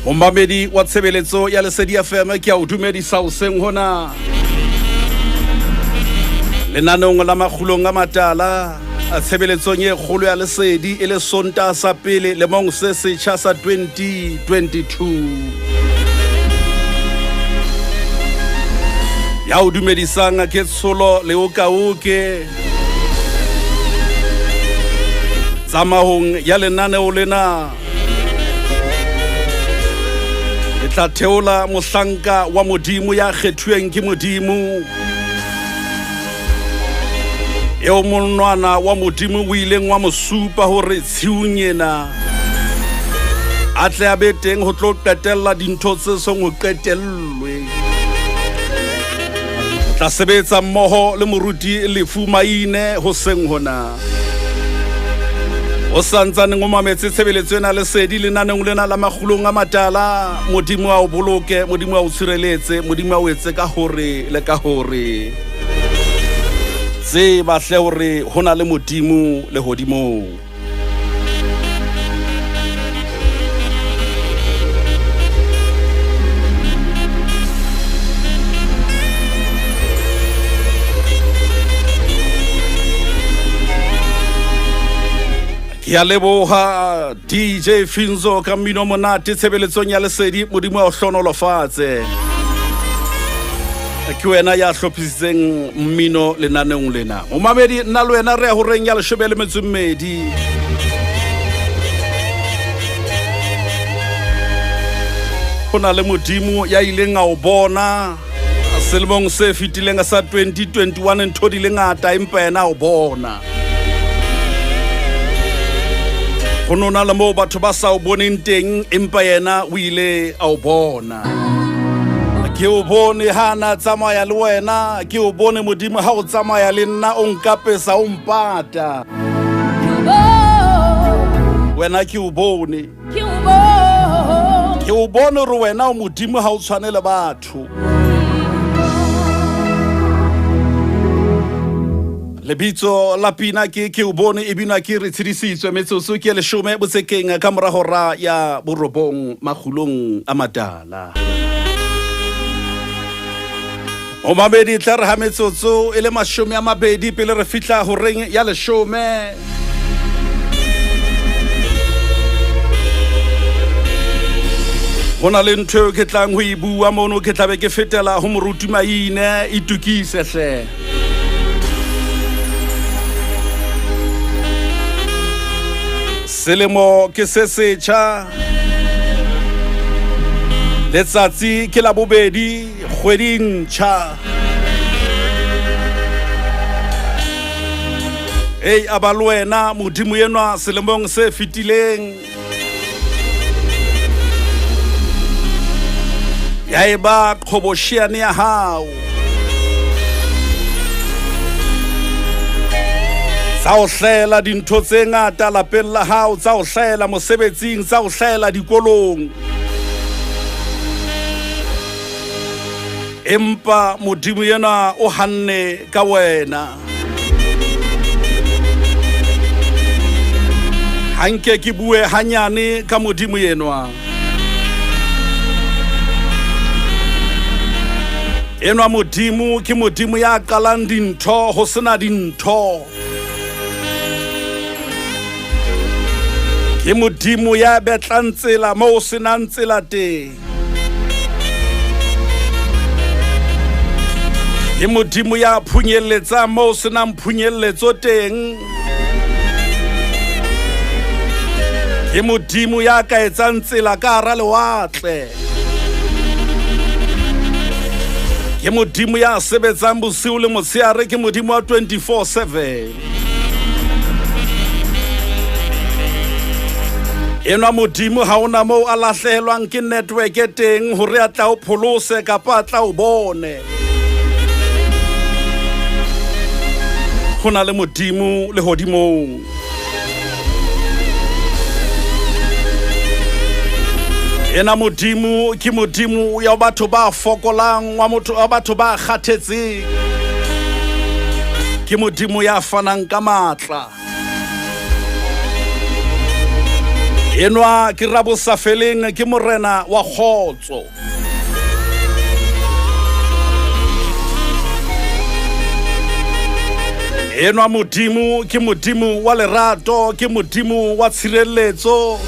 Mombamedi wa tshebeletso ya Lesedi FM ke a o dumedisa hoseng hona lenanong la Makgulong A Matala a tshebeletsong e kgolo ya Lesedi e le Sontaha sa pele lemong se setjha sa 2022 ya o dumedisang ke Tsholo le Okaoke tsamahong ya lenaneo lena tla theola mohlanka wa modimo ya kgethuweng ke modimo eo monwana wa modimo o ileng wa mosupa hore tshiunyena a tle a be teng ho tlo qetella dintho tse song ho qetellwe tla sebetsa mmoho le moruti Lefu Maine hoseng hona o santsane ngomametse tshebeletso ena Lesedi lenaneng lena la Makgulong A Matala modimo a o boloke modimo a o tshireletse modimo a o etse ka hore le ka hore se ba hle hore hona le modimo le hodimo ya leboha DJ Finzo ka mmino monate tshebeletsong ya Lesedi modimo a o hlonolofatse ke wena ya hlophisitseng mmino lenaneng lena momamedi nna le wena re a horeng ya leshobele metsumedi hona le modimo ya ileng a o bona selemong se fetileng sa 2021 ntho di le ngata empa yena o bona go nona le mo batho ba sa o boneng teng empa yena o ile a o bona ke o bone hana tsamaya le wena ke o bone modimo ha o tsamaya le nna o nkapesa o mpata wena ke o bone re wena o modimo ha o tshwane le batho lebitso la pina ke o bone e bina ke re tshedisitswe metsotso ke leshome botsekeng ka mora hora ya borobong Makgulong A Matala o mabedi tla re ha metsotso e le mashome a mabedi pele re fitla ho reng ya leshome hona le ntho ke tlang ho ibua mono ke tlabe ke fetela ho moruti Maine itukise hle selemo ke se setjha letsatsi ke la bobedi kgweding ntjha ei abalwena modimo yenwa selemong se fetileng ya eba khoboshiane ya hao tsa o hlela dintho tse ngata lapeng la hao tsa o hlela mosebetsing tsa o hlela dikolong empa modimo yena o hanne ka wena hanke ke bue hanyane ka modimo yenwa enwa modimo ke modimo ya qalang dintho ho sena dintho ke modimo ya betlang tsela mo senang tsela teng ke modimo ya phunyeletsa mo senang phunyeletso teng ke modimo ya ka etsang tsela ka hara lewatle ke modimo ya sebetsang bosiu le motshehare ke modimo wa 24/7 enwa modimo ha ona mo a lahlehelwang ke network e teng hore a tla o pholose kapa a tla o bone hona le modimo le hodimong ena modimo ke modimo ya batho ba fokolang wa motho wa batho ba kgathetseng ke modimo ya fanang ka matla enwa ke rabo sa feleng ke morena wa kgotso enwa modimo ke modimo wa lerato ke modimo wa tshireletso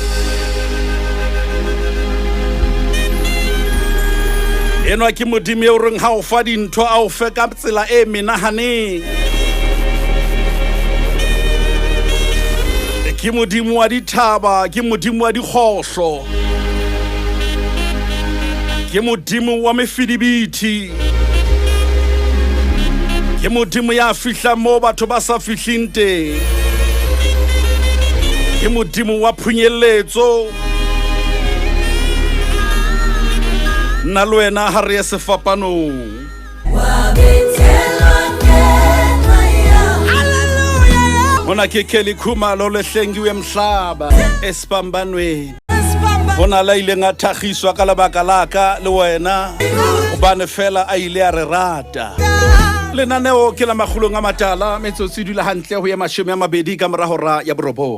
enwa ke modimo o reng ha o fa dintho a o fe ka tsela e menahaneng ke modimo wa dithaba ke modimo wa dikgoslo ke modimo wa mefidibithi ke modimo ya fihla mo batho ba sa fihleng teng ke modimo wa phunyeletso nna le wena ha re ye sefapanong hona ke Kelly Khumalo le hlengiwe mhlaba esipambanweni hona la ile nga thagiswa ka lebaka laka le wena hobane fela a ile a re rata lenaneo ke la Makgulong A Matala metsotso dula hantle ho ya 20 ka mora hora ya borobo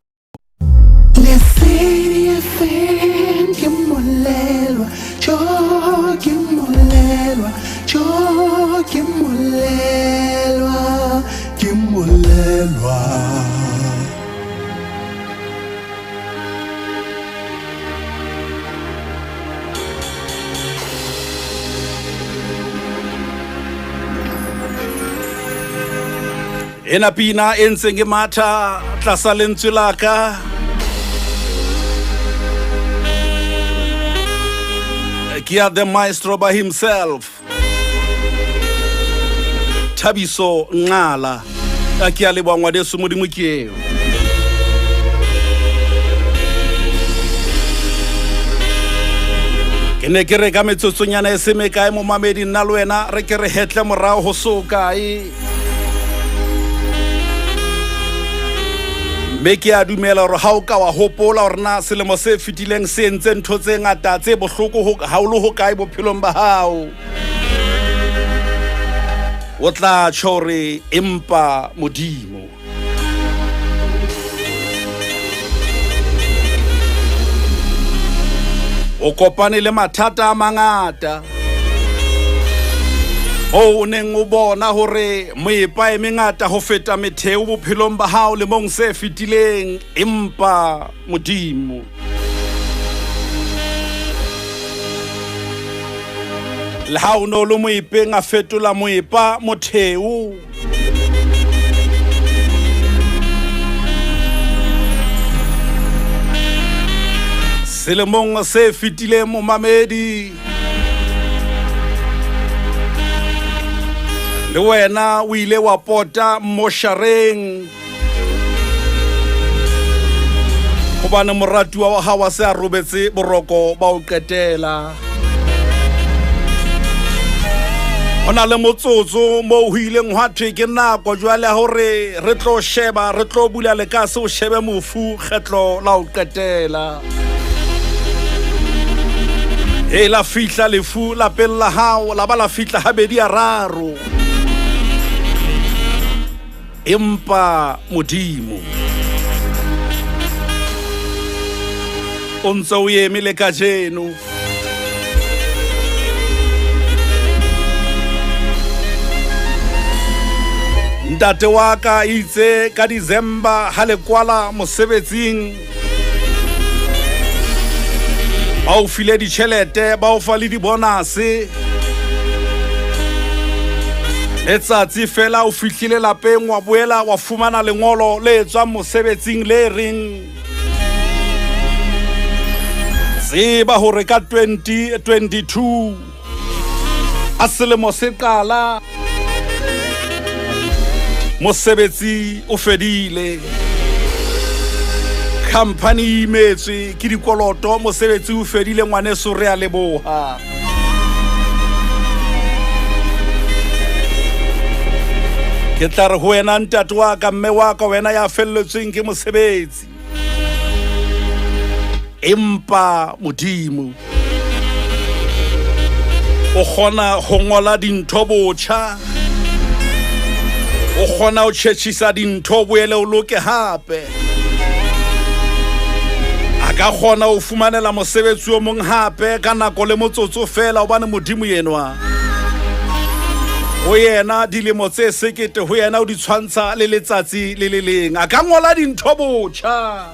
ena pina e ntseng e matha tlasa lentswe laka ke ya the maestro by himself Thabiso Ngala a ke a le bangwa de se modimo ke eo ke ne ke re ka metsotsonyana e se me kae mo mamedi nna le wena re ke re hetle morao ho so kae me ke a dumela hore ha o ka wa hopola hore na selemo se fitileng se entse ntho tse ngata tse bohloko ha o le ho kae bophelong ba hao o tla tshore empa modimo o kopane le mathata a mangata o neng o bona hore moepa e mengata ho feta metheo bophelong ba hao le mong se fitileng empa modimo le ha o no lo moepeng a fetola moepa motheo selemong se fitileng mo mamedi le wena o ile wa pota moshareng hobane moratuwa wa hao se a robetse boroko ba o qetela ona le motsotso mo ho ileng hwa thwe ke nako jwale hore re tlo sheba re tlo bula le ka se o shebe mofu kgetlo la o qetela e la fihla lefu la pella hao la ba la fihla habedi ya raro empa modimo o ntse o emile ka jeno ntate wa ka itse ka December ha le kwala mosebetsing ba o file ditjhelete ba o fa le di bonus letsatsi fela o fihlile lapeng wa boela wa fumana lengolo le tswa mosebetsing le reng tseba hore ka 2022 a selemo se qala mosebetsi o fedile company imetswe ke dikoloto mosebetsi o fedile ngwaneso re a leboha ke tla re ho wena ntate wa ka mme wa ka wena ya felletsweng ke mosebetsi empa modimo o kgona ho ngola dintho botjha o kgona ho tjhetjhisa dintho boele o loke hape a ka kgona o fumanela mosebetsi o mong hape ka nako le motsotso fela hobane modimo yenwa o yena dilemo tse sekete ho yena o di tshwantsha le letsatsi le le leng a ka ngola dintho botjha.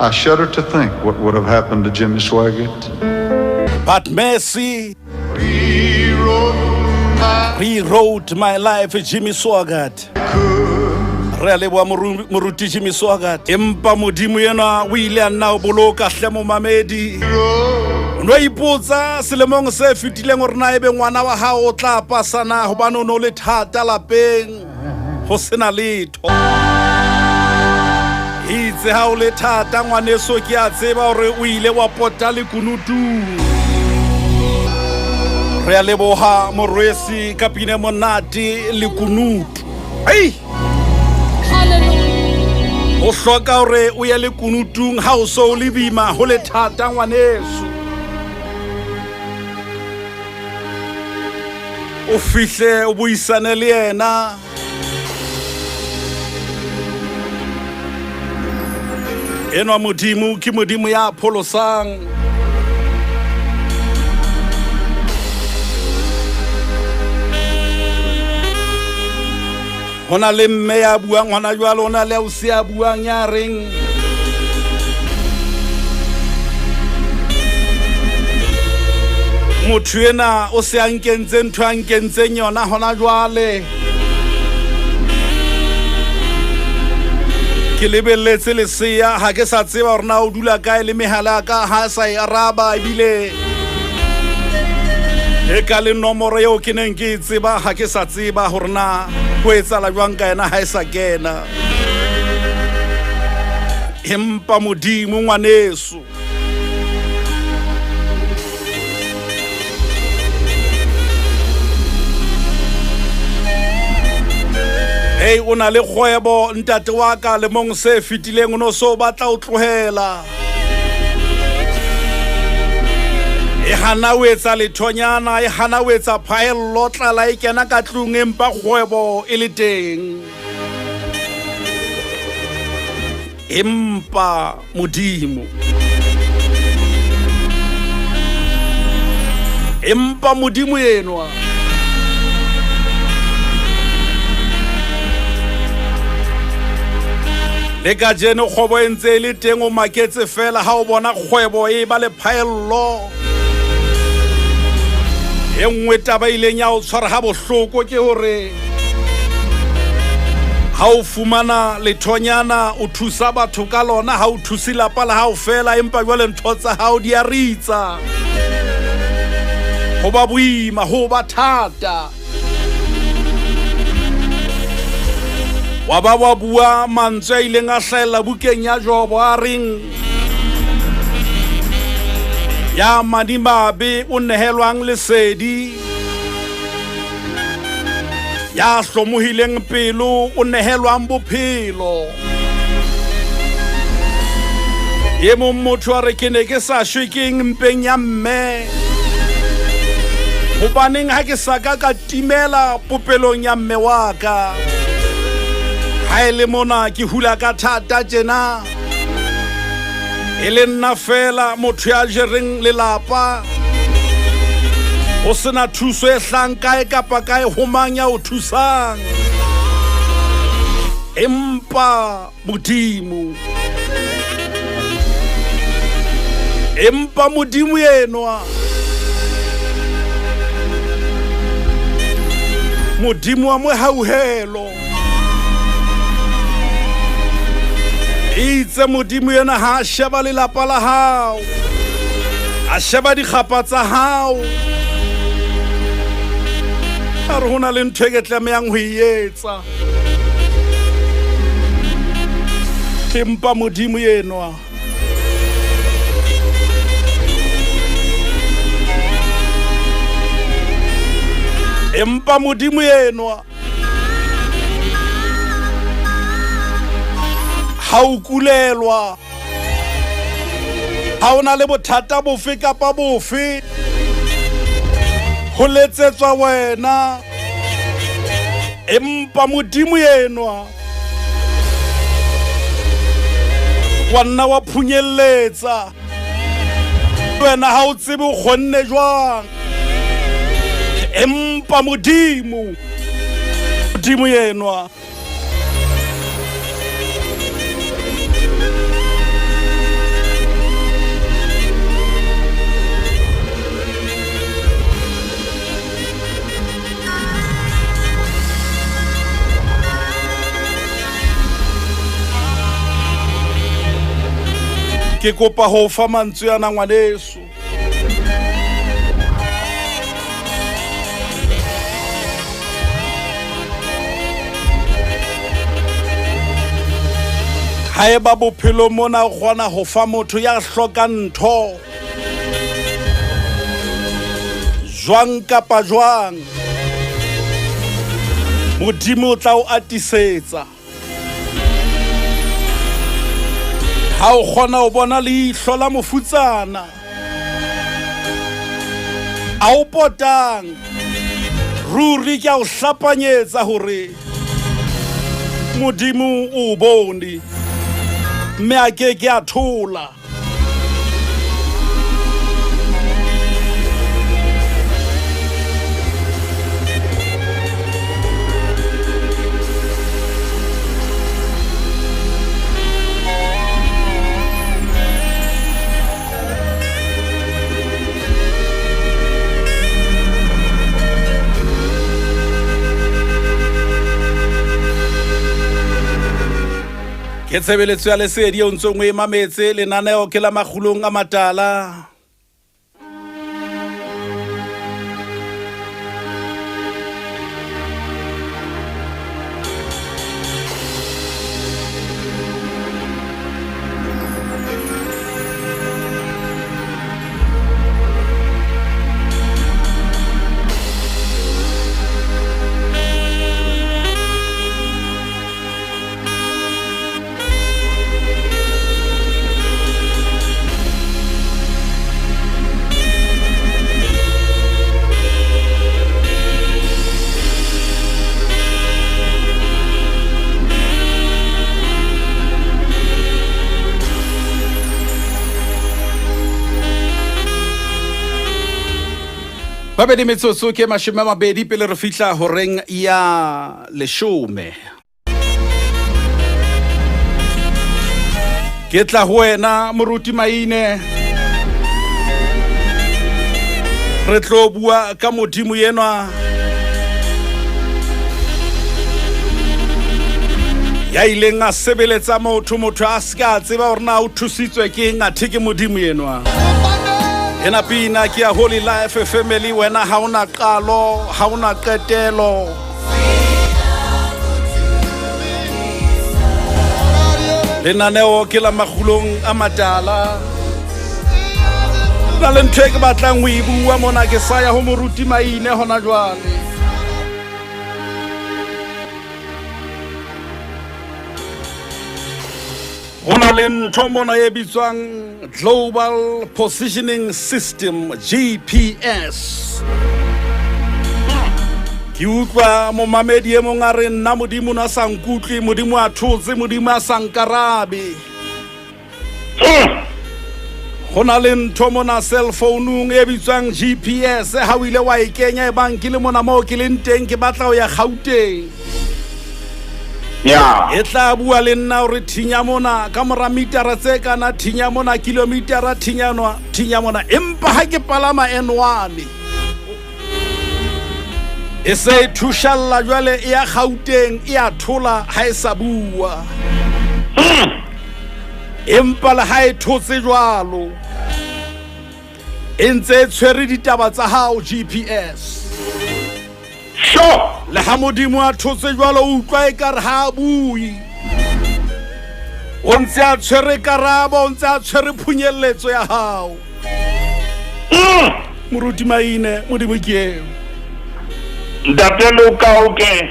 I shudder to think what would have happened to Jimmy Swaggart. But mercy rewrote my life, Jimmy Swaggart. Re a leboha moruti Jimmy Swaggart. Empa modimo yena o ile a nna o boloka hle mo mamedi. No ipotsa selemong se fetileng hore na ebe ngwana wa hao o tla pasana hobane o no le thata lapeng ho sena letho. Itse ha o le thata ngwaneso ke a tseba hore o ile wa pota le kunutu. Re a leboha morwesi ka pine monate le kunutu. Hey! O hloka hore o ye le kunutung ha o so le bima ho le thata ngwaneso. O fihle o buisane le yena. Enwa modimo ke modimo ya pholosang. Hona le mme ya buang hona jwale hona le o se a buang ya reng motho ena o se a nkentse ntho a nkentseng yona hona jwale ke lebelletse leseya ha ke sa tseba hore na o dula kae le mehala ka ha sa e araba ebile e ka le nomoro eo ke neng ke tseba ha ke sa tseba hore na ho etsala jwang ka ena ha e sa kena. Empa modimo ngwaneso hey o na le kgwebo ntate wa ka le mong se fetileng o no so batla o tlohela e hana o etsa lethonyana e hana o etsa phaello tlala e kena ka tlung empa kgwebo e le teng. Empa modimo yenwa le ka jeno kgwebo e ntse e le teng o maketse fela ha o bona kgwebo e ba le phaello. E nngwe taba ileng ya o tshwara ha bohloko ke hore ha o fumana lethonyana o thusa batho ka lona ha o thusi lapa la hao fela empa jwale ntho tsa hao di a ritsa ho ba boima ho ba thata wa ba wa bua mantswe a ileng a hlahella bukeng ya Jobo a reng ya madimabe o nehelwang lesedi ya hlomohileng pelo o nehelwang bophelo. Ye mong motho a re ke ne ke sa shwe keng mpeng ya mme hobaneng ha ke sa ka timela popelong ya mme wa ka ha ele mona ke hula ka thata tjena e le nna fela motho ya jereng lelapa o sena thuso e hlang kae kapa kae ho mang ya o thusang empa modimo yenwa modimo wa mohauhelo itse modimo yena ha sheba lelapa la hao a sheba dikgapa tsa hao a re hona le ntho e ke tlamehang ho etsa empa modimo yenwa empa modimo yenwa ha o kulelwa ha ona le bothata bofe kapa bofe ho letsetswa wena empa modimo yenwa wa nna wa phunyeletsa wena ha o tsebe o kgonne jwang empa modimo yenwa ke kopa ho fa mantswe ana ngwaneso haeba bophelo mona o kgona ho fa motho ya hlokang ntho jwang kapa jwang modimo o tla o atisetsa ha o kgona ho bona leihlo la mofutsana a o potang ruri ke a o hlapanyetsa hore modimo o bone mme a ke a thola ke tshebeletso ya lesedi o ntsong o e mametse lenaneo ke la Makgulong A Matala babedi metsotso ke 20 pele re fihla horeng ya 10 ke tla ho wena moruti maine re tlo bua ka modimo yenwa ya ileng a sebeletsa motho a ska tseba hore na o thusitswe ke eng athe ke modimo yenwa ena pina ke ya Holy Life Family wena ha una qalo ha una qetelo lenaneo ke la Makgulong A Matala na le ntho e ke batlang ho e bua mona ke sa ya ho moruti maine hona jwale hona le ntho mona e bitswang Global Positioning System GPS ke utlwa mo mamedi e mong a re nna modimo na sa nkutlwe modimo a thotse modimo a sa nkarabe hona le ntho mona cell phone e bitswang GPS ha o ile wa e kenya e bang ke le mona mo ke leng teng ke batla ho ya Gauteng e tla bua le nna hore thinya mona ka mora metara tse kana thinya mona kilometera thinya mona empa ha ke palama N1 e se thushalla jwale e ya Gauteng e a thola ha e sa bua empa le ha e thotse jwalo e ntse tshwere ditaba tsa hao GPS le ha modimo a thotse jwalo o utlwa e kare ha bui o ntse a tshwere karabo o ntse a tshwere phunyelletso ya hao moruti maine modimo ke eo ntatelo ka oke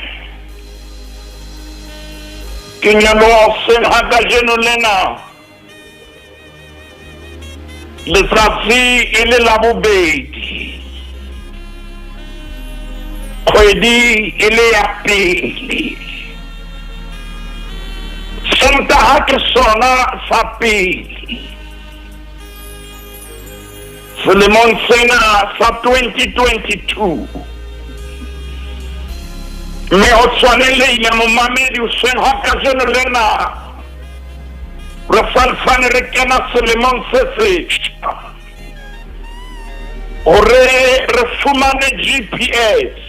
ke nyalo sen haka jeno lena letsatsi e le la bobedi kgwedi e le ya pele Santa ha ke sona sa pele selemong sena sa 2022 mme ho tshwaneleile momamedi o seng ha kajeno lena re falfane re kena selemong se setjha hore re fumane GPS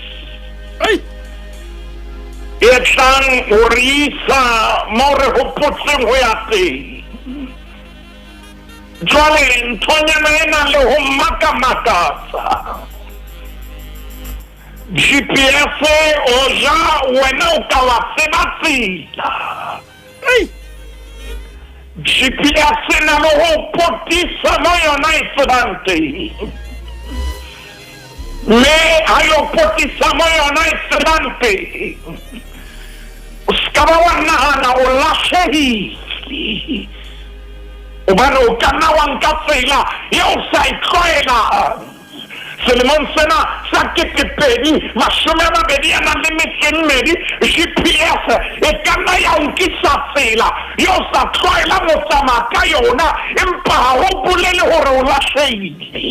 e tlang hore isa mo re hopotseng ho ya teng jwale nthonyana ena le ho makamakatsa GPS oja wena o ka wa tseba tsela GPS na lo ho potisa mo yona e tsebang teng me ayo potisa mo yona e tsebang teng o ska ba wa nahana o lahlehile obana o ka nna wa nka tsela eo sa e tlwaelang selemong sena sa 2022 GPS e ka nna ya o nkisa tsela eo sa tlwaelang ho tsamaya ka yona empa ha ho bolele hore o lahlehile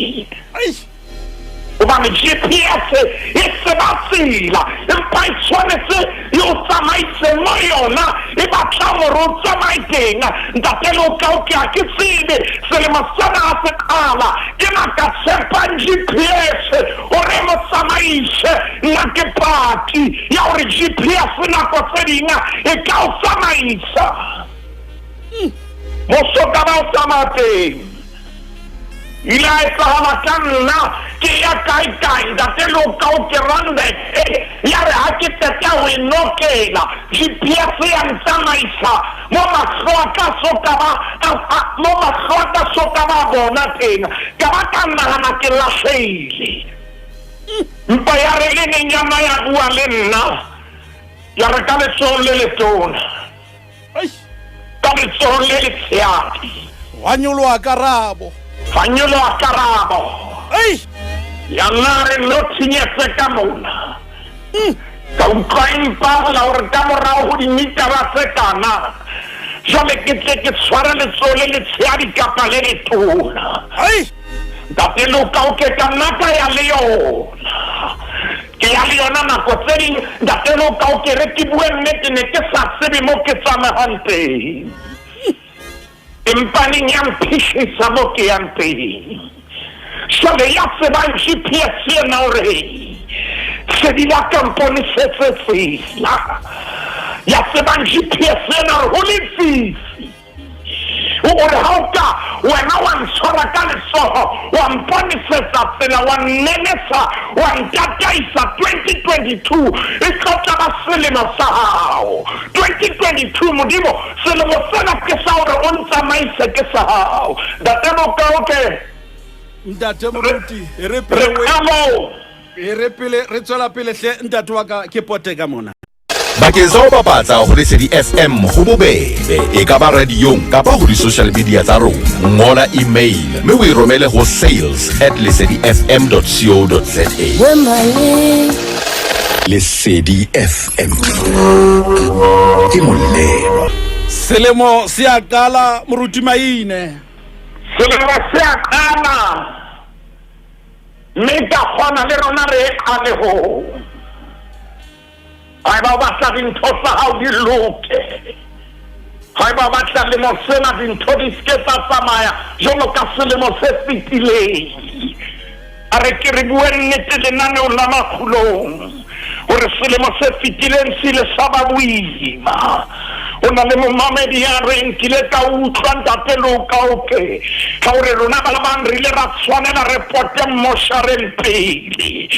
obane GPS e tseba tsela empa e tshwanetse e o tsamaise mo yona e batla hore o tsamaye teng ntatele o ka o ke a ke tsebe selemo sena a se qala ke naka tshepang GPS hore mo tsamaise nna ke pati ya hore GPS nako tse ding e ka o tsamaisa mo soka ba o tsamaya teng ila etsahala ka nna ke ya kae ntatele o ka o ke rande ya re ha ke teta o inokela GPS ya ntsamaisa mo mahlo a ka soka ba bona teng ka ba ka nahana ke lahlehile mpa ya re le nyama ya bua le nna ya re ka letsohong le letona ka letsohong le letshehadi wa nyoloha karabo Fanyolo a karabo ya nare no tsinyetse ka mona ka utlwa impa la hore ka morao ho dimitara tse kana jwale ke tshwara letsoho le letshehadi kapa le letona ntatele o ka o ke ka naka ya le yona ke ya le yona nako tse ding ntatele o ka o ke re ke bue nnete ne ke sa tsebe mo ke tsamayang teng Impani yang pishisa mo ke yang teng jwale ya tsebang GPS ena hore se di la kampone se tsela ya tsebang GPS ena hore ho le fifi o re ha o ka wena wa ntshwara ka letsoho wa mponisetsa tsela wa nnenesa wa ntataisa 2022 e tlo tla selemo sa hao 2022 modimo selemo sena ke sa hore o ntsamaise ke sa hao ntatemo ka oke ntate moruti re pele re tswela pele hle ntate wa ka ke pote ka mona bakeng sa ho bapatsa ho Lesedi FM ho bobebe e ka ba radiong kapa ho di-social media tsa rona ngola email mme o e romele ho sales@lesedifm.co.za Lesedi FM ke molelo selemo se a qala moruti maine selemo se a qala mme ka kgona le rona re qale ho hai ba batla dintho tsa hao di loke hai ba batla lemo sena dintho di ske tsa tsamaya jwalo ka selemo se fetileng a re ke re bue nnete lenaneo la Makgulong hore selemo se fetileng se le sa ba boima o na le momamedi ya reng kile ka utlwa ntatelo ka oke ka hore rona ba bang re ile ra tshwanela reporte moshareng pele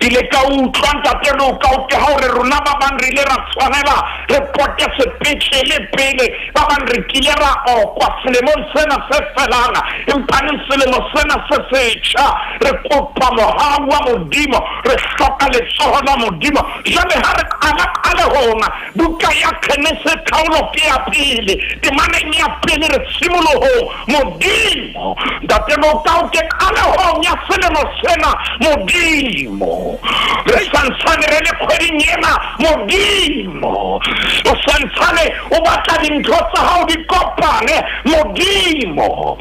ile ka utlwa ntatelo ka oke ha hore rona ba bang re ile ra tshwanela reporte sepetlele pele ba bang re kile ra okwa selemong sena se felana empaneng selemo sena se setjha re kopa mohau wa modimo re hloka letsoho la modimo jwale ha re qala hona buka ya Khenese ke ya pele ke maneng ya pele re simoloho modimo ntatemo ka o ke qala ho nya selemo sena Modimo. Re santsane re le kgweding ena Modimo. O santsane o batla dintho tsa hao di kopane Modimo.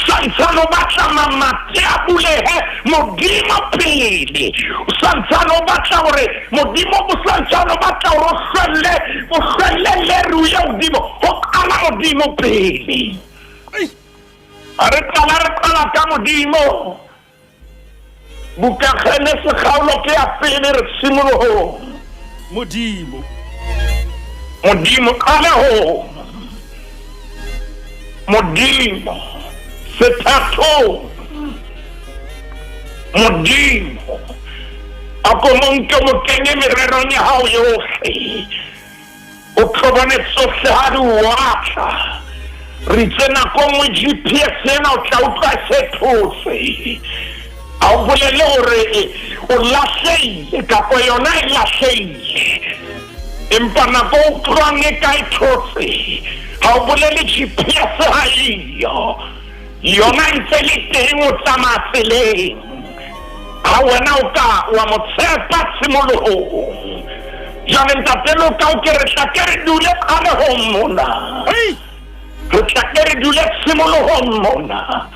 Santsane o batla mamati a bulehe Modimo pele. Santsane o batla hore Modimo o santsane o batla hore o hlelle leruya Modimo ho qala Modimo pele. Are qala ka Modimo. Buka Genesis kgaolo ke ya pele re simoloho Modimo qala ho Modimo sethatho Modimo ako monke mo kenye mererong ya hao yohle o tlhobane tsohle ha di watla re tsena ko mo GPS ena o tla utlwa sethose a o bolele hore o lahlehile kapo yona e lahlehile empa nako o utlwang e ka e thotse ha o bolele GPS ha iyo yona e ntse le teng o tsamaya tseleng ha wena o ka wa mo tshepa tshimolohong jane ntatelo ka o ke re tlakere dule kgale ho mona re tlakere dule tshimolohong mona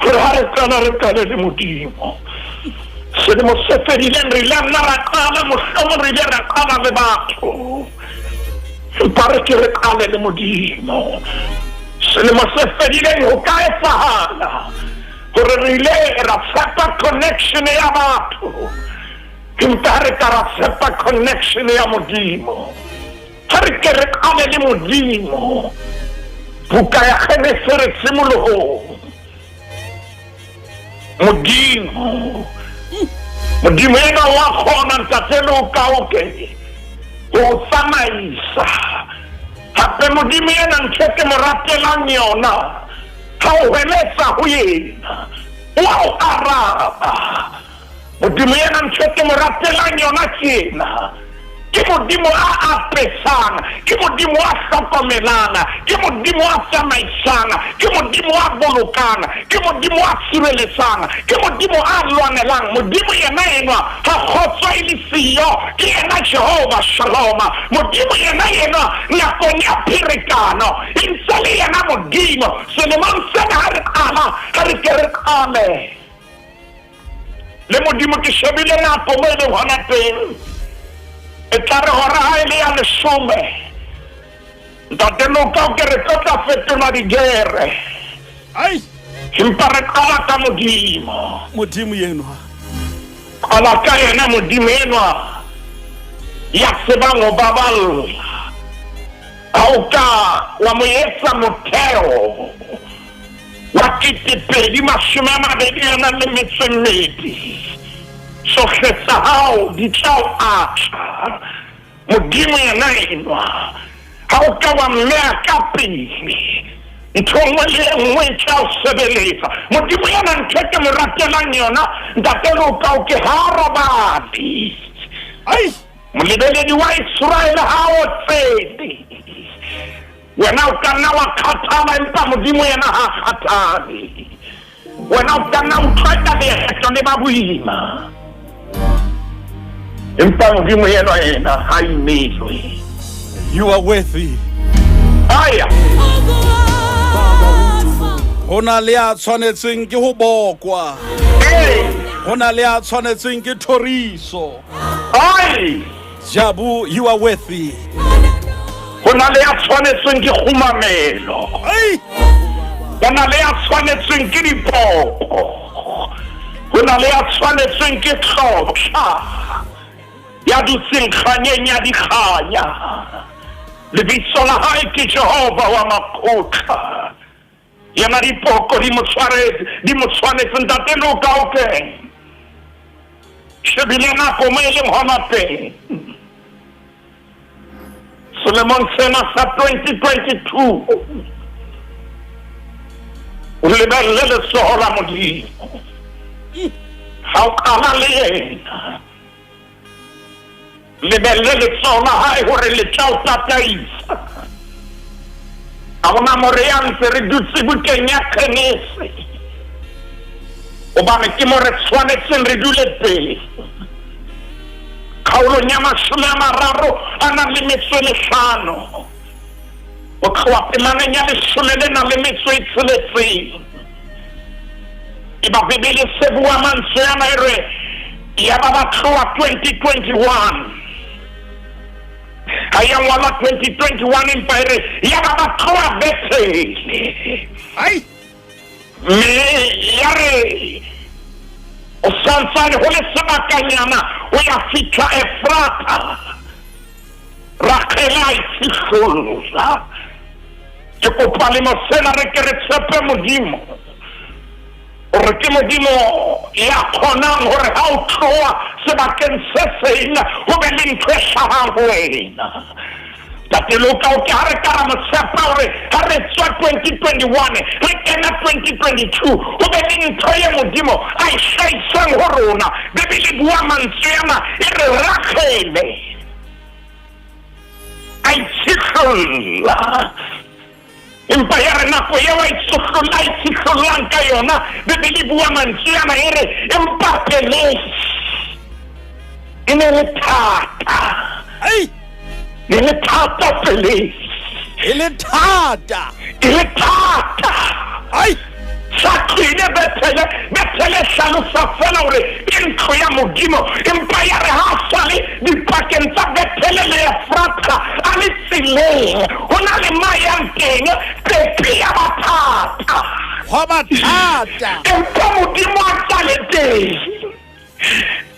gore ha re kana le Modimo selemo se fedileng re ile nna ra qala mohlomong re ile ra qala le batho empa re ke re qale le Modimo selemo se fedileng ho ka etsahala gore re ile ra tshepa connection ya batho empa re ka ra tshepa connection ya Modimo ha re ke re qale le Modimo buka ya Genesis re tshimoloho Modimo ena wa khona ntatelo ka oke o tsamaisa hape Modimo ena ntsheke mo ratelang yona ha o heletsa ho yena wa o araba Modimo ena ntsheke mo ratelang yona tjena ke Modimo a apesana ke Modimo a hlokomelana ke Modimo a tsamaisana ke Modimo a bolokana ke Modimo a sireletsana ke Modimo a lwanelang Modimo yena enwa ha khotso ile siyo ke yena Jehova Shalom Modimo yena nakong ya phirekano intsale yena Modimo selemong sena ha re ke re qale le Modimo ke shebile nako mo le hona teng etare hora ha ile ya lesome ntatelo ka ke re tla fetola digere empa re qala ka Modimo yenwa qala ka yena Modimo yenwa ya sebango babal auka wa moyetsa motheo wa kitepedi mashome a mabedi yana le metsemedi so kgetsa hao di tlau acha Modimo yena enwa ha o ka wa mmea ka pele ntho nngwe le nngwe tlau sebeletsa Modimo yena ntsheke mo ratelang yona ntatelo ka o ke harabadi molebeledi wa Israel ha o tsedi wena o ka nna wa kgathala empa Modimo yena ha kgathale wena o ka nna utlwela leeto le ba boima empa Modimo yena ha imelwe. You are worthy. Aya hona le a tshwanetseng ke ho bokwa hona le a tshwanetseng ke thoriso Jabu, you are worthy. hona le a tshwanetseng ke khumamelo hona le a tshwanetseng ke dipoko hona le a tshwanetseng ke tlotla ya dutseng ya dikhanya lebitso la hae ke Jehova wa makgotla yena dipoko di mo tshwanetse ntatelo ka oke shebile nako mo e leng hona teng selemong sena sa 2022 o lebelle letsoho la Modimo ha o qala le yena lebelle letsoho la hae hore le tla o tataisa a ona more ya ntse re dutse bukeng ya Genesis Obane ke mo re tshwanetseng re dule pele. Kgaolong ya 30 a na le metso e 5. O tloha temaneng ya 16. Iba Bibele se bua mantswe ana e re ya ba tloha 2021. Aya ngwana 2021 empa e re ya ba tloha Bethel. Ai Me ya re o santsane ho le sebakanyana o ya fitla Efrata. Rakhela itsholola. Ke kopa le mosela re ke re tshepe Modimo. Re ke Modimo ya khonang hore ha o tloha sebakeng se seng ho be le ntho e hlahang ho wena. Tate loka o ke ha re ka ra mo tshepa hore ha re tswa 2021 re kena 2022 ho be le ntho e Modimo a e hlahisang ho rona. Bibele bua mantswe ana e re Rakhele a itsholola. Empa ya re nako eo a itshololang ka yona Bibele bua mantswe ana e re empa pele e ne le thata. ai E le thata pele. e le thata. Ai Sakile Bethele hlalosa fela hore ke ntho ya Modimo empa ya re ha sale dipakeng tsa Bethele le Efrata a le tseleng ho na le mayang teng pepe ya mathata. ho mathata. Empa Modimo a tsale teng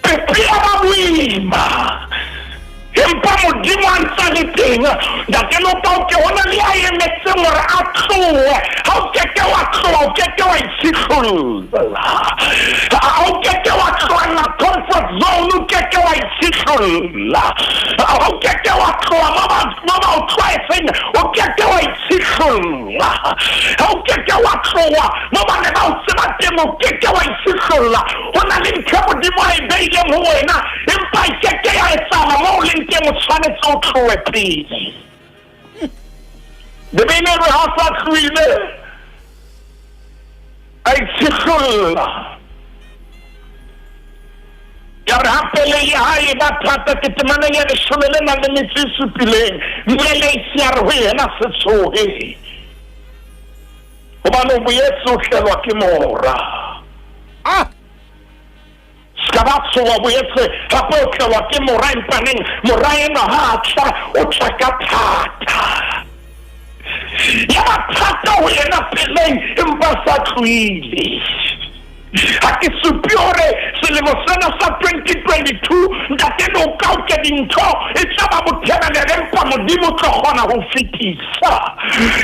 pepe ya boima. Empa Modimo a ntse le teng. Ntate loka o ke hona le a emetseng hore a tlohe. Ha o keke wa tloha o keke wa itsholola. Ha o keke wa tloha comfort zone o keke wa itsholola. Ha o keke wa tloha mo ba o tlwaetseng o keke wa itsholola. Ha o keke wa tloha mo ba ne ba o tseba teng o keke wa itsholola. Ho na le ntho Modimo a e beileng ho wena empa e keke ya etsahala mo o leng teng o tshwanetse o tlohe pele. Bibele re ha sa tlohile a itsholola. Ya re ha pele ya hae ba thata ke temaneng ya 17 mmele e se ya re ho yena se tshohe. Hobane o boetse o hlelwa ke mora. Skabatso wa boetse hape o hlelwa ke mora empaneng mora ena ha tla o tla ka thata. Ya ba thata ho yena peleng empa sa tlohile. Ha ke supi hore selemo sena sa 2022 ntate no ka o ke dintho e tla ba bothebele empa Modimo tlo kgona ho fetisa.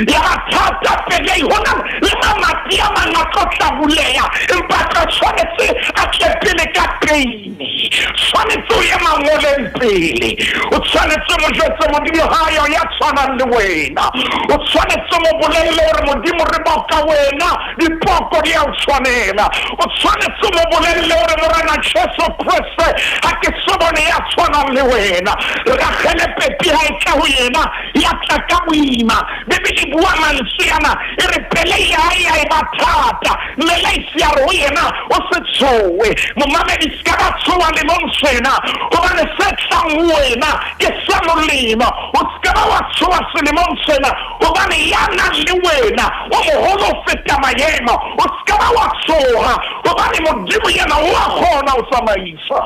Ya thata peleng hona le mamati a mangata tla buleya empa tla tshwanetse a tlepele ka peine. Tshwanetse o ye mangoleng pele. O tshwanetse mo jwetse Modimo ha yo ya tshwanang le wena. O tshwanetse mo bolelle hore Modimo re boka wena dipoko di a tshwanela. O tshwanetse mo bolelle hore Morena Jesu Kriste ha ke sobone ya tshwanang le wena. Rakhele pepi ha e tla ho yena ya tla ka boima. Bibele bua mantswe ana e re pele ya e mathata mmele e se ya re ho yena o se tshowe. Momamedi ska ba tshowa le monswena hobane se tlang ho wena ke sa molemo. O ska ba wa tshowa selemong sena hobane ya nang le wena o moholo ho feta maemo. O ska ba wa tshoha hobane Modimo yena o a kgona ho tsamaisa.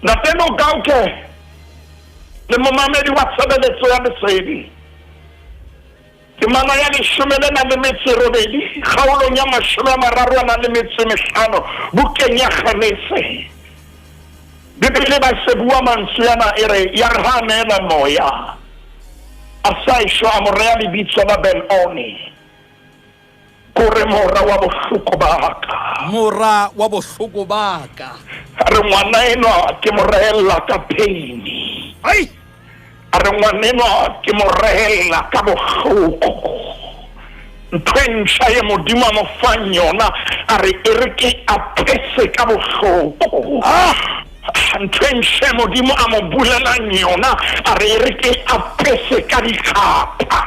Ntate no gauke le momamedi wa tshebeletso ya lesedi temana ya 18 kgaolong ya 35 bukeng ya Genese. Bibele ba se bua mantswe ana e re ya re ha nela moya a sa isho a mo rea lebitso la Ben-Oni kore mora wa bohloko baka. Mora wa bohloko baka. Re ngwana eno ke mo reella ka peini. Ai Are ngwana eno ke mo reella ka bohloko. Ntwentsha ye Modimo mo fanyona are ereke a pese ka bohloko. ntwense modimo a mo bulela yona a re ke apese ka dikgapa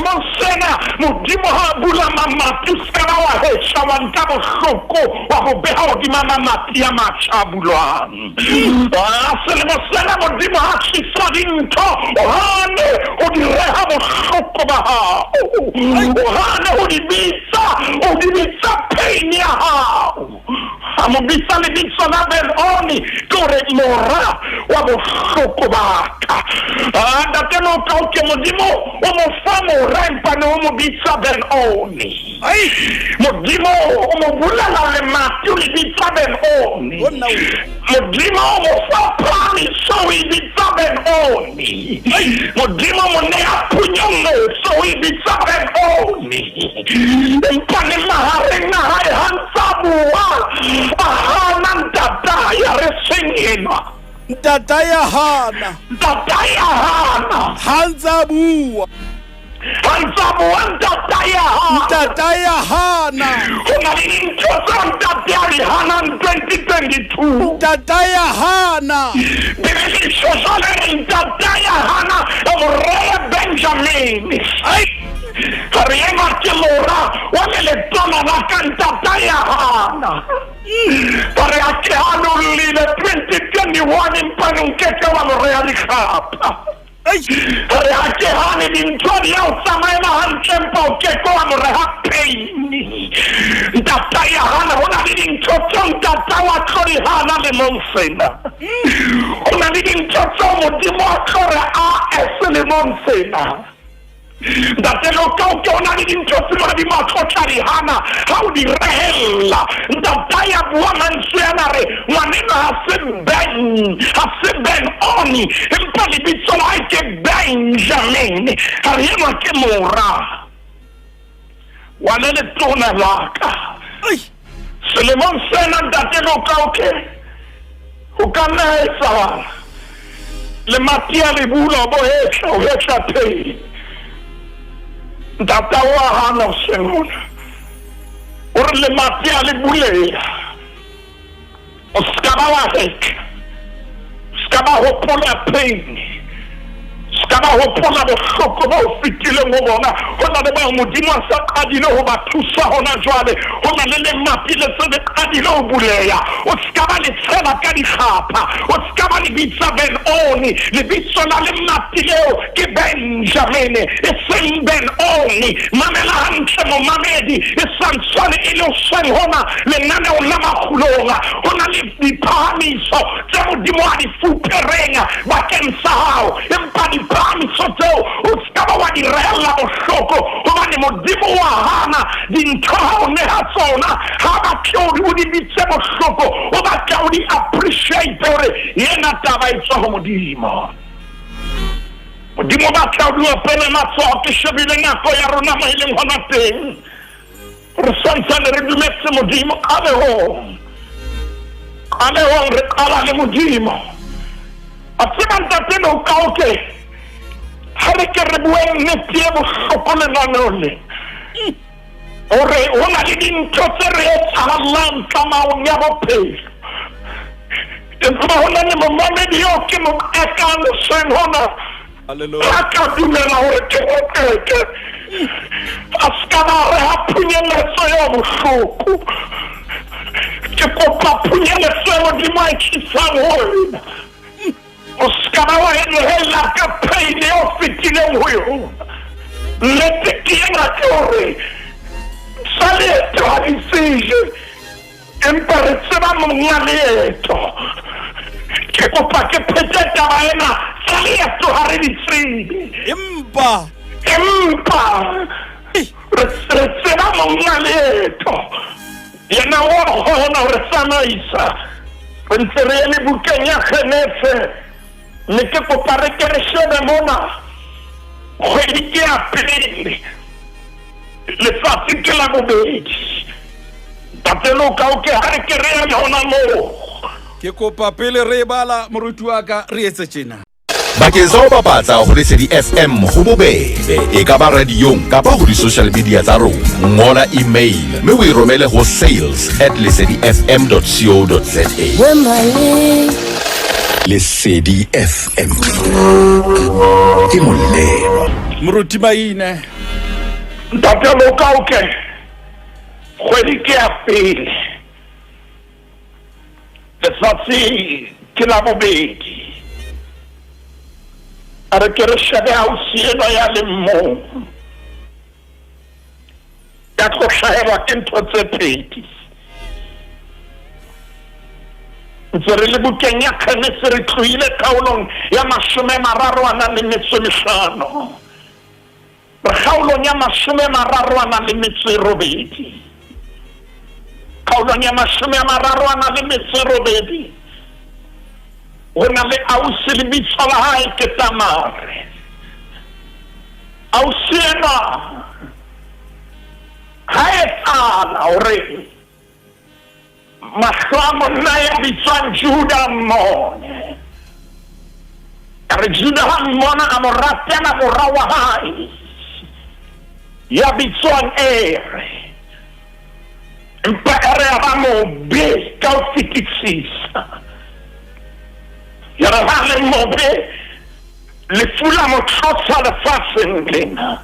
mo sena modimo ha bula mamati ska ba wa hesha wa nka bohloko wa go beha hodima mamati ya machabulwana selemo sena modimo ha tshisa dintho hane o di reha bohloko ba hao hane o di bitsa pain ya hao mo bitsa le bitsa na benoni kore mora wa bohloko ba ka ndatelo ka o ke modimo o mo fa mo rempa no mo bitsa benoni modimo o mo bulela le mati le bitsa benoni modimo o mo fa plani so i bitsa benoni modimo mo ne apunyo so i bitsa benoni empane mahare na hai hansabuwa ahana ndata ya resengena Ntata ya hana Hanzabuwa Ntata ya hana Kuna linchoza ntata ya hana 2022 Ntata ya hana Bili shosole ntata ya hana Amuraya Benjamin Kariyema Kimura Wameletona na kantata ya hana Pare ake hanu lile 2021 Mpanungeke wa mrea likapa Pare ake hani dintori ya usamaena hanchempa ukeko wa mrea peini Ntata ya hana Una lidinchocho ntata wa kori hana limonsena Una lidinchocho mudimo wa kore AS limonsena Ndatelo kauke onani dinchosima di makochari hana Haudi rehela Ndataya buwana nsuyanare Wanena hase ben oni Mpali bitsola ike Benjamin Hariyema ke mora Wanele tona laka Suleiman sena ndatelo kauke Ukana hesa Le matia li bula bohecha pei Ndatawa hana senuna Urle mati ali buleya Skaba wa hek Skaba hopola pain Skaba hopola boshoko ba ufitile ngobona Hona deba umudimo sa kadilo hoba tusa hona jwale Hona lele mati le sebe kadilo buleya Skaba li tsela kadi khapa Skaba li bitsa ben oni Li bitsa na le mati leo Ki Benjamin Esen ben oni Mamela hanchemo mamedi Esansone ilo sen hona Le nane ulama khulonga Hona li pamiso Temo dimwani fuperenga Baken sahao Empani pamiso teo Uskaba wadi rela oshoko Hona ni modimo wa hana Dintoha one hasona Haba kiodi udi bitsemo shoko Oba kiodi appreciate ore Yena taba itsoho modimo Modimo ba kiodi opene matso Kishebile ngako ya runa mahile mwana te Rusansane redumetse modimo Aleho rekala le modimo Atimanta teno ukauke Hareke rebuwe netiebo shokole nanole Ore ona lidin chotere sahalan kama unyabo pe Nkuma hona ni mamamedi yoke mkakano sen hona Aka dumela weke Askana reha punye leso ya mushoku Kikopa punye leso ya wadima ikisangoina Oskana wa hela ka peine ofitile huyo Lete kiena kore Saleto alisije Emparetseba mungaleto Kikopa ke peteta waena Saleto harisije Imba Retseba mungaleto Yena hona resana isa Penserele bukenya khenefe Neke kopare kereshebe mona Khwedike apelele Le fatike la bobedi Tatelo kauke hareke rea yona mo Ke kopa pele re bala moruti wa ka re etse tjena bakeng sa ho bapatsa ho Lesedi FM ho bobebe e ka ba radiong kapa ho di-social media tsa rona. Ngola email mme o e romele ho sales@lesedifm.co.za. Lesedi FM ke molelo. moruti maine ntate lokauke kgwedi ke ya pele letsatsi ke la bobedi a re ke re shebe ausi eno ya le moo ya tlo hlahelwa ke ntho tse pedi ntse re le bukeng ya kganese re tlohile kgaolong ya 35 kgaolong ya 38 kgaolong ya 38 ho na le ausi lebitso la hae ke Tamare. Ausi ena ha etsahala hore mahlo a monna ya bitswang Juda Mmone re Juda ha mmona a mo ratela morao wa hae ya bitswang Ere empa Ere ya ba mobe ka ho fetisisa ya ba le mobe le fula mo tlotsa lefatsheng lena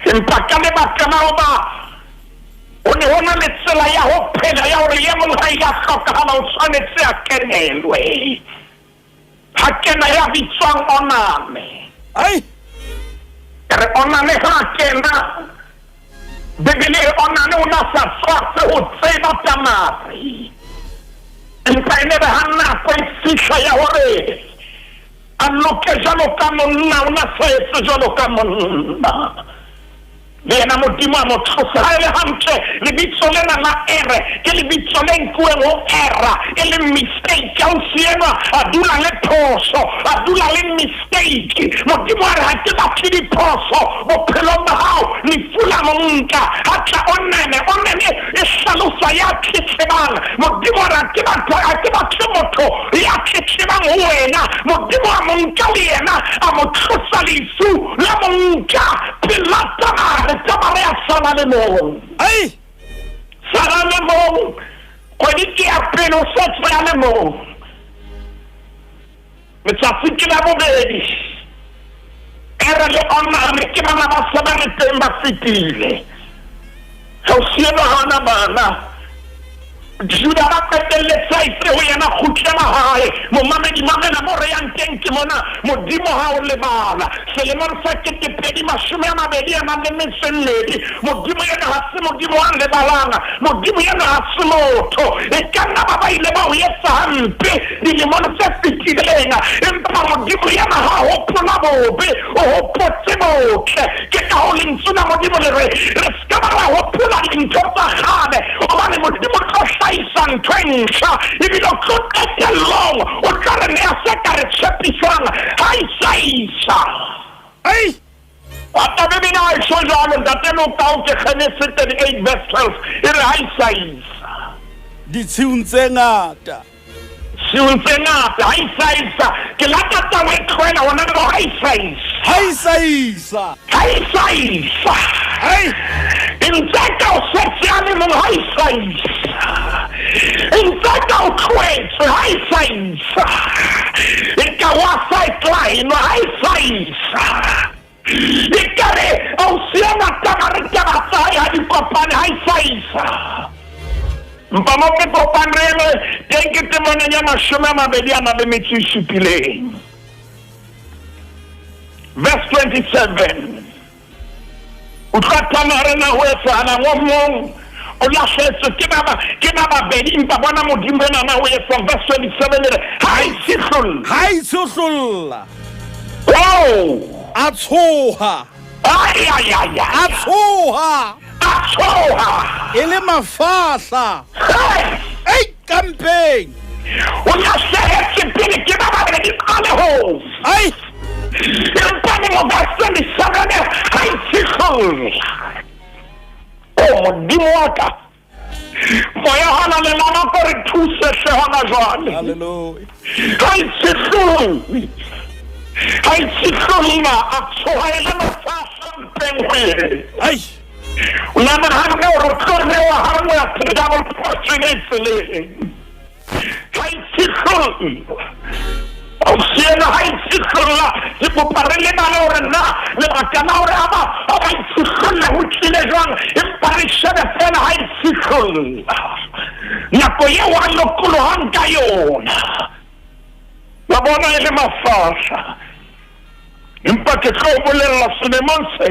empa ka lebaka la hoba o ne ho na le tsela ya ho phela ya hore ye mong ha ya hlokahala o tshwanetse a kenelwe ha kena ya bitswang Oname re Oname ha kena bebele Oname o na sa tswatse ho tseba Tamare empa ene re ha nako e fihla ya hore a loke jalo ka monna o na sa etse jalo ka monna le yena modimo a mo thusa ha ele hantle lebitso lena la Ere ke lebitso le nkuweng ho era e le mistake ya usienwa a dula le phoso a dula le mistake modimo a re ha ke batle diphoso bophelong ba hao lefula monka ha tla onene e hlalosa ya tshitsebang modimo a re ha ke batle motho ya tshitsebang ho wena modimo a monka le yena a mo thusa lefu la monka Pilatana Tamare ya sana le mo sana le mo kgwedi ke ya pele o setse ya le mo letsatsi ke la bobedi Ere le Oname ke bana ba sa ba le teng ba fetile ha o siena hana bana Juda ba qetelletse itse ho yena kgutlela hae momamedi mamela mo re yang teng ke mona modimo ha o lebala selemong sa 2022 modimo yena ha se modimo wa lebalanga modimo yena ha se motho e kana ba ba ile ba ho etsa hampe dilemong tse fetileng empa modimo yena ha ho pona bobe o hopotse botle ke ka ho lentsuna modimo le re ska ba ho pona dintho tsa kgale o ba le modimo San Twensha, if you don't cut it along, or got an second Septisang, hi Saisa. Hey, what the baby now I show you that they don't count the Genesis 8 vessels in high size. di tshuntsengata high size, Kilakata with Quena, one of the high size. high size Hey, in fact, I'll set the animal high size. In fact, I'll quit high size. In Kawasai line high size. In Kare, I'll see a Tamarikavasai and Copan high size. Mpamoke Copan Rele, take it to Monayama Shumama Bediana Bemitsu Supile. Verse 27. Ukatamare na wesa na womong ola shetse kebaba bedi mpa bona modimo na wesa verse 27 hai sikhul wow atshoha ele mafahla hey campaign ola shetse pele kebaba bedi aleho ai Empani mo verse 27 hai sikhul oh modimo waka moya hana le mama ko re thuse se hona jwale Hallelujah. hai sihlolina a tsohela mafasa mpengwe Ai. ulama hana o rokore wa hana ya double opportunity hai sihlolina o siena hai sihlolina ke poparele bana o rena le bakana o re aba hai sihlolina ho tsile jwang empa re shebe fela hai sihlolina nako ye wa lokolo hanka yona la bona ile mafasa empa ke tlo bolella selemong se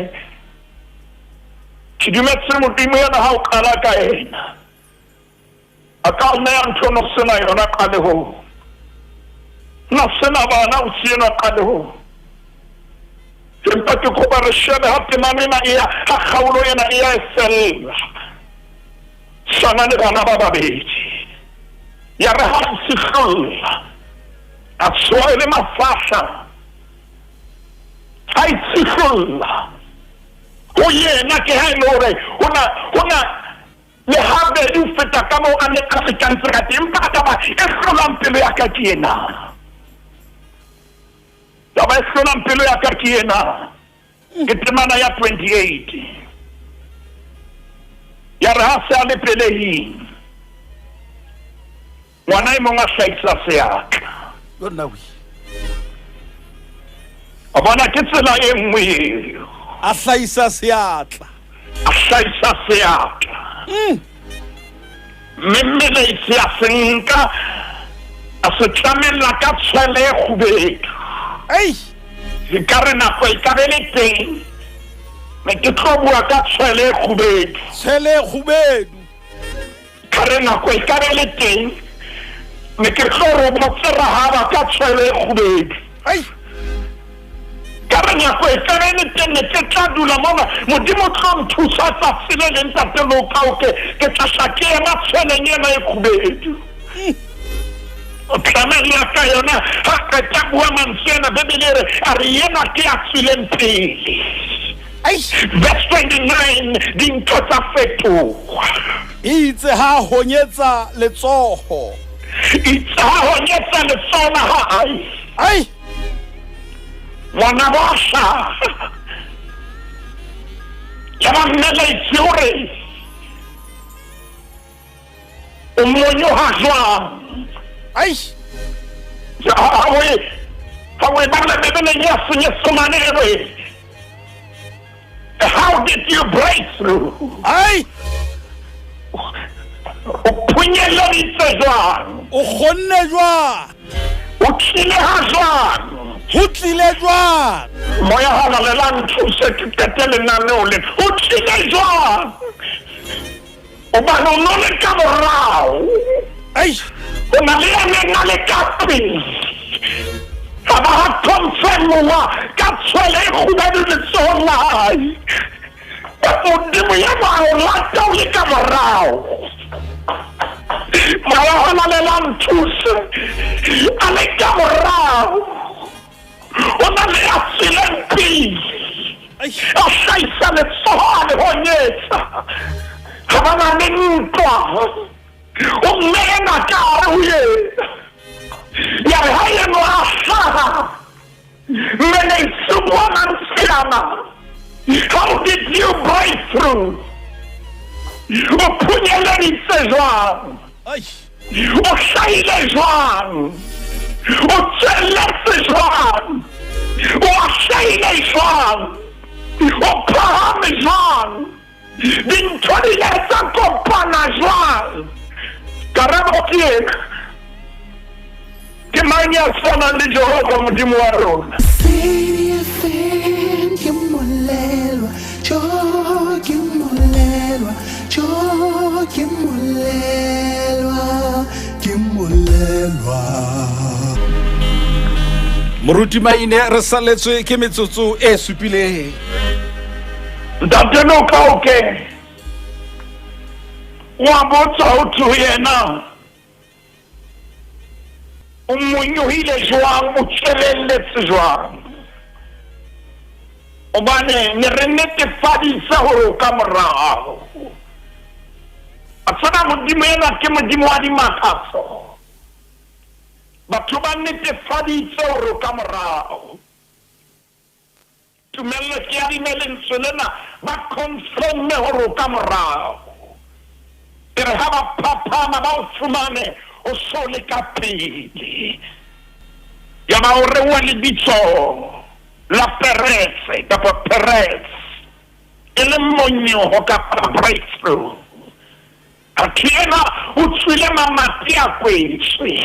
ke dumetse modimo yana ha o qala ka ena a ka nna ya nthono sena yona qale ho na sena bana o siena qale ho empa ke kopa re shebe ha temamena e ya ha kgaulo yena e ya esella sana le bana ba babedi ya re ha se hlolla a soile mafasa hai sihlollah o yena ke ha lore hona le habe di feta ka mo ane ka fetantse ka tempa ka ba e hlolang pelo ya ka tiena ya ba hlolang pelo ya ka tiena ke temana ya 28 ya rasa le pelehi ngwana mo nga hlaisa seaka Yona wi. abana ke tsela e nngwe A hlaisa seatla. a hlaisa seaka mmele isi a senka a se tlamela ka tshwele e kgubedu Ai. ka re nako e ka be le teng me ke tlo bua ka tshwele e kgubedu Tshele khubedu. ka re nako e ka be le teng me ke tlo re botsera haba ka tshwele e kgubedu Ai. ka re nako e ka be le teng ne ke tla dula mona modimo tlo nthusa tsatsile le ntate lokao ke tla shakela tshweleng ena e kgubedu o tlamela ka yona ha ka tla bua mantsena bebele a re yena ke a tswileng pele Ai. verse 29 dintho tsa fetoha Itse ha honyetsa letsoho. itse ha honyetsa letsoho la hae Ai. ngwana ba sa ya ba nnela itse hore o monyo ha jwang Ai. Hawe bana bebele nyasonye somanere. How did you break through? Ai. O punyela ditse jwang O khonne jwang? o tlile ha jwang Ho tlile jwang? moya hana le la nthuse ke ketele naneo le o tlile jwang o ba no le ka morao Ai. o na le ena le ka pele ha ba ha confirmwa ka tshwele e kgubedu letsohong la hae modimo ya ba o lata o le ka morao moya hana le la nthuse a le ka morao o na le a tseleng pele Ai. a hlaisa letsoho a le honyetsa ha ba na le ntwa o mmena ka hare ho yena ya re ha yeno a hlaha mmene isubua mantshiana how did you break through o phunyeleditse jwang Ai. o hlahile jwang o tswelletse jwang o hlahile jwang o phahame jwang dintho di ile tsa kopana jwang karabo ke ena ke mang ya tshwanang le Jehova modimo wa rona Moruti Maine re saletswe ke metsotso e supileng. ntate no ka oke wa botsa ho tu yena o monyohile jwang o tswelelletse jwang obane ne re netefadisa hore o ka morao a tsena modimo ena ke modimo wa dimakatso batho ba netefaditse hore ka morao tumelo ke ya dimelentswe lena ba confirme hore ka morao ere ha ba phaphama ba o fumane o so le ka pele ya ba o re wa lebitso la Perez kapa Perez ele monyo ka breakthrough akiena utswile mamati a kwetsi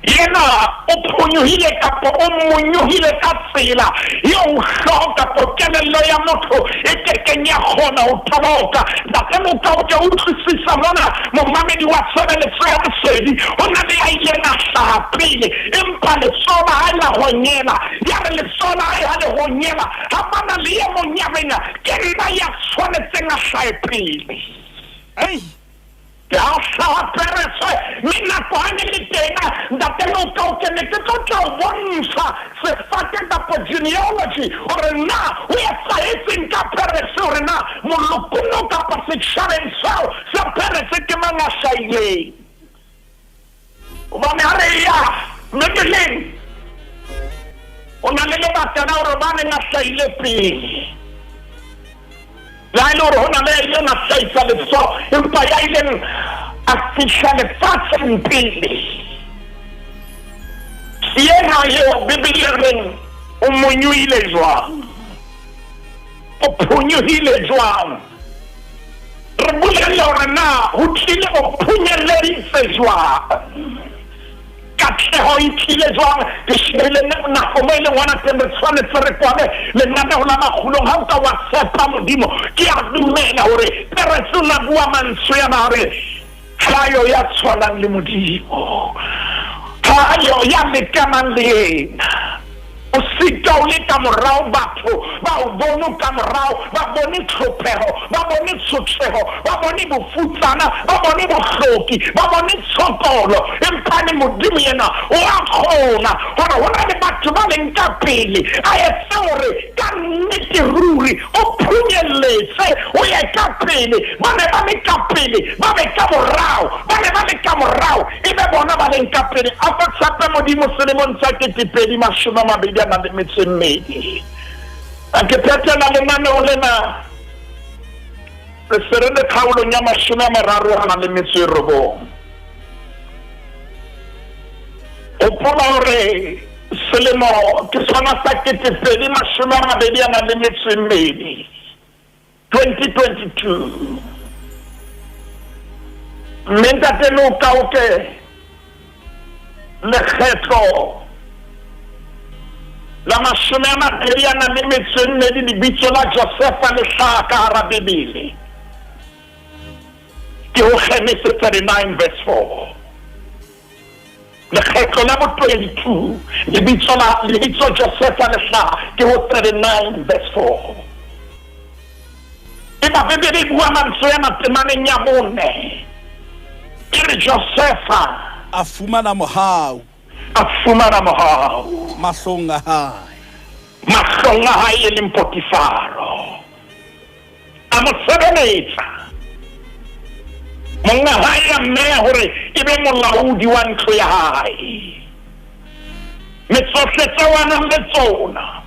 yena o phonyohile kapo o monyohile ka tsela yo hloka pokelelo ya motho e tekenya khona o toboka bakemo ka o tla utlwisisa mona momamedi wa tshebeletso ya bosedi o na le a yena hlapile empa le tsona a la honyela ya re le tsona a le honyela ha bana le ya monyabena ke nna ya tshwanetseng a hlaepile ya sa Perez mina kwane le tena ndatelo ka o kene ke tlo bontsha se fate da genealogy ore na o ya saetseng ka Perez ore na molokuno ka pasitsharen sa Perez ke manga shaile o ba me are ya medeleng ona le batana ore ba ne na shaile pele la loro hona le yena saitsa le so empa ya ile official fashion pili yena yo bibileng o monyuile jwang o phonyuile jwang re bulela hore na ho tlile o phonyeleditse jwang katleho e tlile jwang ke shebile nako mo ile ngwana tembe tshwanetse re kwale le nna ho la Makgulong ha o ka WhatsApp modimo ke a dumela hore Perez na bua mantswe ya mare hayo ya tshwanang le modimo hayo ya mekamang le yena o sita o le ka morao batho ba o bono ka morao ba bone tlhopheho ba bone tshotleho ba bone bofutsana ba bone bohloki ba bone tshokolo empane modimo yena o a khona hore hona le batho ba leng ka pele a etse hore ka nnete ruri o phunyelletse o ye ka pele ba ne ba le ka pele ba be ka morao ba ne ba le ka morao e be bona ba leng ka pele a fa tsapa modimo selemong sa 2020 na le metsemmedi a ke petela le nane o lena le serele khaulong ya 30 na le metserobong o pola hore selemo ke sona sa 2020 na le metsemmedi 2022 menta telo ka o ke le khetho la mashumema na le metsemmedi di bitso la Joseph le hlaka hara Bibele ke ho Genesis 39 verse 4 le khetho la bo 22 di bitso Joseph le hlaka ke ho 39 verse 4 e ba Bibele bua mantswe ya matemaneng ya bone ke re Joseph a fumana mohau mahlong a hae le Potifaro a mo sebeletsa monga hae a mmeha hore e be molaodi wa ntlo ya hae metsohle tse wana le tsona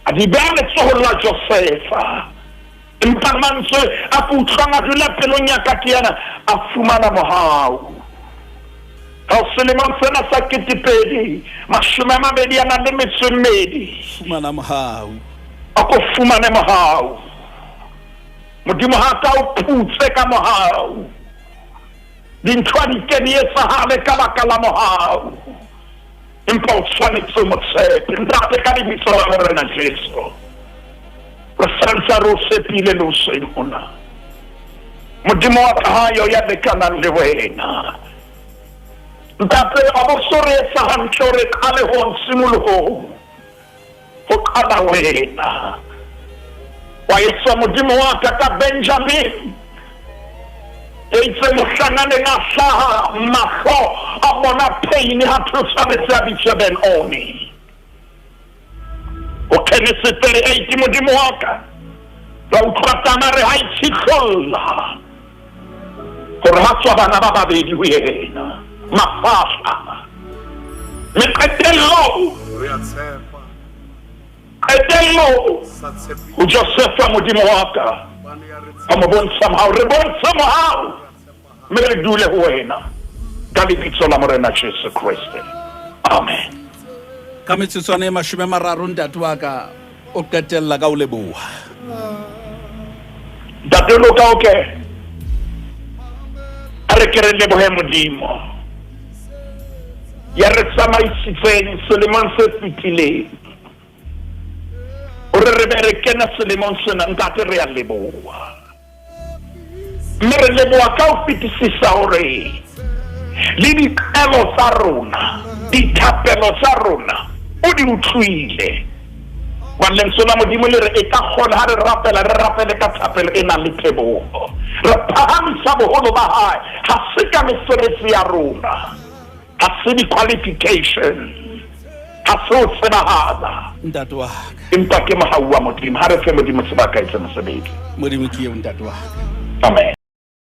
a di beha letsohong la Josefa empa mantswe a putlwang a dula pelong ya Katiana a fumana mohau Selemong sena sa 2020 na le metsemmedi fumana mohau ako fumane mohau modimo ha ka o phutse ka mohau dintho di kene etsahale ka baka la mohau empa o tshwanetse mo tshepe ntate ka lebitso la morena Jesu re santsa re o tshepile le o senona modimo wa hayo ya lekanang le wena ntate a bo sore sa hantle hore kale ho nsimoloho ho qala wena wa etsa modimo wa ka Benjamin eitse mohlangane na hlaha mahlo a bona pain ha tlosa betsa ben oni o Genesis 38 modimo wa ka la utlwa re ha itshikholla gore ha tswa bana ba babedi ho yena mafahla meqetello ho Josefa modimo wa ka a mo bontsha mohau re bontsha mohau me re dule ho wena ka lebitso la morena Jesu Kriste amen. ka metsotswana e 30 ntate wa ka o qetella ka o leboha datelo ka oke a re ke re lebohe modimo ya re tsamaisitseng selemong se fetileng o re re kena selemong sena ntate re a leboha mme re leboha ka o fetisisa hore le diqelo tsa rona dithapelo tsa rona o di utlwile wa lentswe la modimo le re e ka kgona ha re rapele ka thapelo e nang le teboho re phahamisa boholo ba hae ha se ka mesebetsi ya rona ha se di-qualification ha se o tsebahala ntate wa ka empa ke mohau wa modimo ha re fe modimo sebaka etse mosebetsi modimo ke eo ntate wa ka amen.